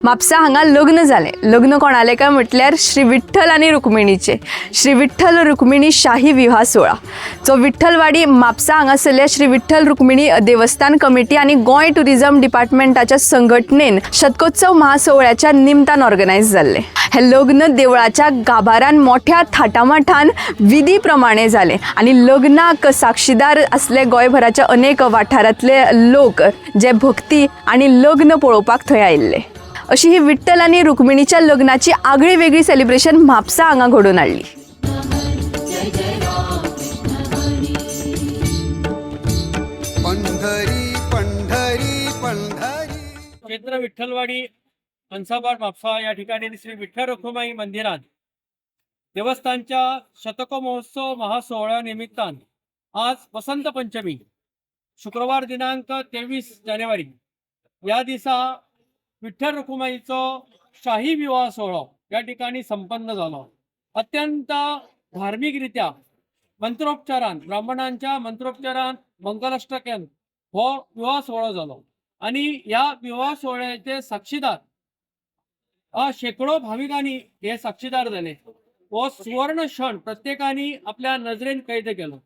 म्हापसा हांगा लग्न जालें. लग्न कोणालें काय म्हटल्यार श्री विठ्ठल आनी रुक्मिणीचें. श्री विठ्ठल रुक्मिणी शाही विवाह सोहळा जो विठ्ठलवाडी म्हापसा हांगासरल्या श्री विठ्ठल रुक्मिणी देवस्थान कमिटी आनी गोंय टुरिजम डिपार्टमेंटाच्या संघटनेन शतकोत्सव महासोहळ्याच्या निमतान ऑर्गनायज जाल्लें. हे लग्न देवळाच्या गाभारान मोठ्या थाटामाटान विधी प्रमाणे जालें आनी लग्नाक साक्षीदार आसले गोंयभराच्या अनेक वाठारांतले लोक जे भक्ती आनी लग्न पळोवपाक थंय आयिल्ले. अशी ही विठ्ठल आनी रुक्मिणीच्या लग्नाची आगळी वेगळी सेलिब्रेशन म्हापसा हांगा घडोवन हाडली. पंढरी पंढरी पंढरी. क्षेत्र विठ्ठलवाडी हंसाबाद म्हापसा या ठिकाणी श्री विठ्ठल रखुमाई मंदिरात देवस्थानच्या शतक महोत्सव महासोहळ्या निमित्तान आज वसंत पंचमी शुक्रवार दिनांक 23 जानेवारी या दिसा विठ्ठल रखुमाईचो शाही विवाह सोहळा या ठिकाणी संपन्न झालो. अत्यंत धार्मिकरित्या मंत्रोपचारान ब्राह्मणांच्या मंत्रोपचारान मंगलाष्टकान हो विवाह सोहळा झालो आणि या विवाह सोहळ्याचे साक्षीदार शेकडो भाविकांनी हे साक्षीदार झाले. हो सुवर्ण क्षण प्रत्येकाने आपल्या नजरेन कैद केलो.